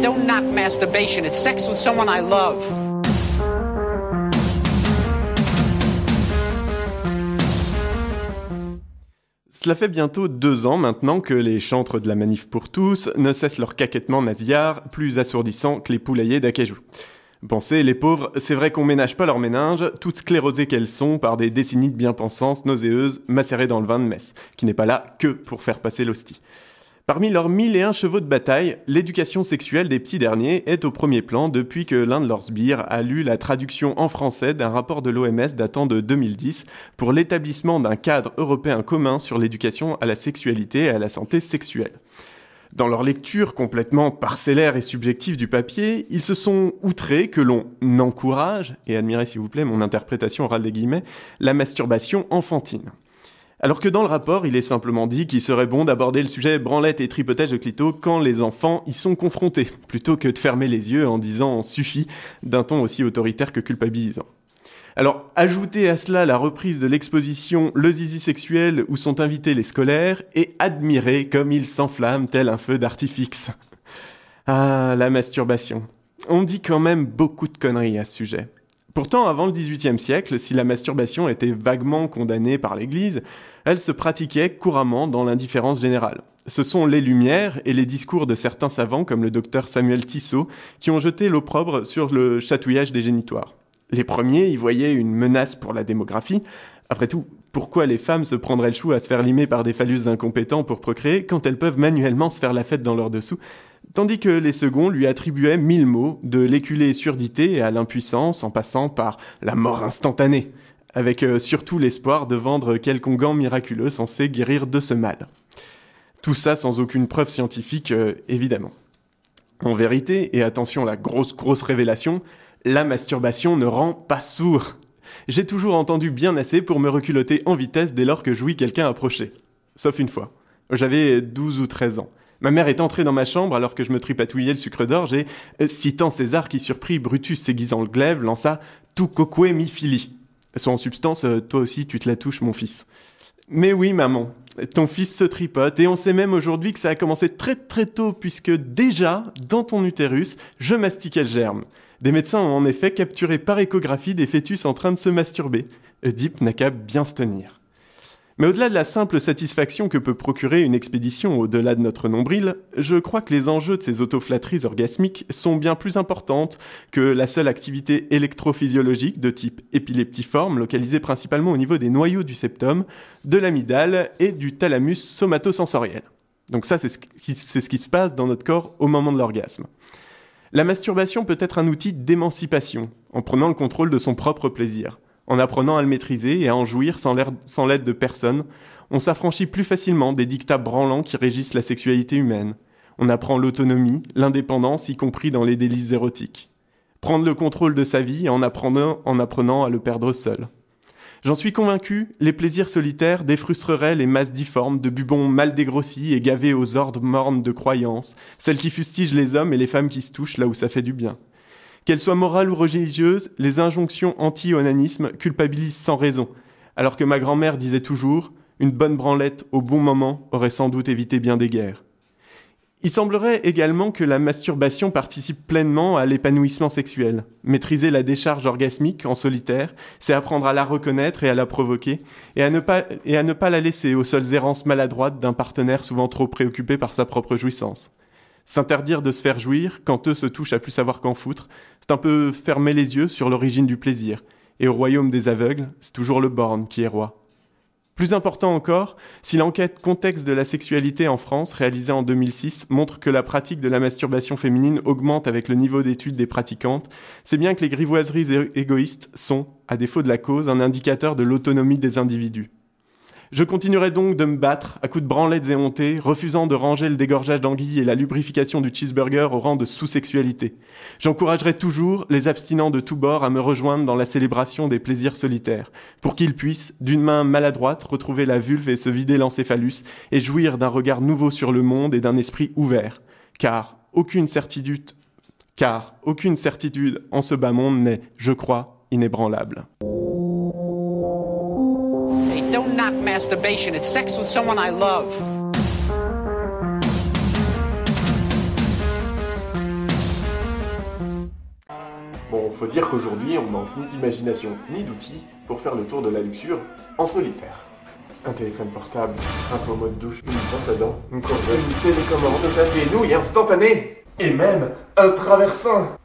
don't knock masturbation. It's sex with someone I love. Cela fait bientôt 2 ans maintenant que les chantres de la Manif pour tous ne cessent leur caquettement nasillard, plus assourdissant que les poulaillers d'Acajou. Pensez, les pauvres, c'est vrai qu'on ménage pas leur méninge, toutes sclérosées qu'elles sont par des décennies de bien-pensance nauséeuses macérées dans le vin de messe, qui n'est pas là que pour faire passer l'hostie. Parmi leurs 1001 chevaux de bataille, l'éducation sexuelle des petits derniers est au premier plan depuis que l'un de leurs sbires a lu la traduction en français d'un rapport de l'OMS datant de 2010 pour l'établissement d'un cadre européen commun sur l'éducation à la sexualité et à la santé sexuelle. Dans leur lecture complètement parcellaire et subjective du papier, ils se sont outrés que l'on encourage, et admirez s'il vous plaît mon interprétation orale des guillemets, la masturbation enfantine. Alors que dans le rapport, il est simplement dit qu'il serait bon d'aborder le sujet branlette et tripotage de clito quand les enfants y sont confrontés, plutôt que de fermer les yeux en disant « suffit » d'un ton aussi autoritaire que culpabilisant. Alors, ajoutez à cela la reprise de l'exposition Le zizi sexuel où sont invités les scolaires et admirez comme il s'enflamme tel un feu d'artifice. Ah, la masturbation. On dit quand même beaucoup de conneries à ce sujet. Pourtant, avant le XVIIIe siècle, si la masturbation était vaguement condamnée par l'Église, elle se pratiquait couramment dans l'indifférence générale. Ce sont les Lumières et les discours de certains savants comme le docteur Samuel Tissot qui ont jeté l'opprobre sur le chatouillage des génitoires. Les premiers y voyaient une menace pour la démographie. Après tout, pourquoi les femmes se prendraient le chou à se faire limer par des phallus incompétents pour procréer quand elles peuvent manuellement se faire la fête dans leur dessous ? Tandis que les seconds lui attribuaient 1000 maux, de l'éculée surdité à l'impuissance en passant par la mort instantanée, avec surtout l'espoir de vendre quelque onguent miraculeux censé guérir de ce mal. Tout ça sans aucune preuve scientifique, évidemment. En vérité, et attention la grosse révélation, la masturbation ne rend pas sourd. J'ai toujours entendu bien assez pour me reculoter en vitesse dès lors que j'ouïs quelqu'un approcher. Sauf une fois. J'avais 12 ou 13 ans. Ma mère est entrée dans ma chambre alors que je me tripatouillais le sucre d'orge et, citant César qui surprit Brutus s'aiguisant le glaive, lança « Tu coque mi fili ». Soit en substance, toi aussi tu te la touches mon fils. Mais oui maman, ton fils se tripote et on sait même aujourd'hui que ça a commencé très tôt puisque déjà, dans ton utérus, je mastiquais le germe. Des médecins ont en effet capturé par échographie des fœtus en train de se masturber. Oedipe n'a qu'à bien se tenir. Mais au-delà de la simple satisfaction que peut procurer une expédition au-delà de notre nombril, je crois que les enjeux de ces autoflatteries orgasmiques sont bien plus importantes que la seule activité électrophysiologique de type épileptiforme localisée principalement au niveau des noyaux du septum, de l'amygdale et du thalamus somatosensoriel. Donc ça, c'est ce qui se passe dans notre corps au moment de l'orgasme. La masturbation peut être un outil d'émancipation, en prenant le contrôle de son propre plaisir. En apprenant à le maîtriser et à en jouir sans l'aide de personne, on s'affranchit plus facilement des dictats branlants qui régissent la sexualité humaine. On apprend l'autonomie, l'indépendance, y compris dans les délices érotiques. Prendre le contrôle de sa vie en apprenant à le perdre seul. J'en suis convaincu, les plaisirs solitaires défrustreraient les masses difformes de bubons mal dégrossis et gavés aux ordres mornes de croyances, celles qui fustigent les hommes et les femmes qui se touchent là où ça fait du bien. Qu'elles soient morales ou religieuses, les injonctions anti-onanisme culpabilisent sans raison, alors que ma grand-mère disait toujours « une bonne branlette au bon moment aurait sans doute évité bien des guerres ». Il semblerait également que la masturbation participe pleinement à l'épanouissement sexuel. Maîtriser la décharge orgasmique en solitaire, c'est apprendre à la reconnaître et à la provoquer, et à ne pas la laisser aux seules errances maladroites d'un partenaire souvent trop préoccupé par sa propre jouissance. S'interdire de se faire jouir, quand eux se touchent à plus savoir qu'en foutre, c'est un peu fermer les yeux sur l'origine du plaisir. Et au royaume des aveugles, c'est toujours le borgne qui est roi. Plus important encore, si l'enquête Contexte de la sexualité en France, réalisée en 2006, montre que la pratique de la masturbation féminine augmente avec le niveau d'études des pratiquantes, c'est bien que les grivoiseries égoïstes sont, à défaut de la cause, un indicateur de l'autonomie des individus. Je continuerai donc de me battre à coups de branlettes éhontées, refusant de ranger le dégorgeage d'anguilles et la lubrification du cheeseburger au rang de sous-sexualité. J'encouragerai toujours les abstinents de tous bords à me rejoindre dans la célébration des plaisirs solitaires, pour qu'ils puissent, d'une main maladroite, retrouver la vulve et se vider l'encéphalus, et jouir d'un regard nouveau sur le monde et d'un esprit ouvert. Car aucune certitude en ce bas monde n'est, je crois, inébranlable. Don't knock masturbation. It's sex with someone I love. Bon, faut dire qu'aujourd'hui, on manque ni d'imagination, ni d'outils pour faire le tour de la luxure en solitaire. Un téléphone portable, un pommeau de douche, une brosse à dents, une courgette, une télécommande, chaussettes, des nouilles instantanées, et même un traversin.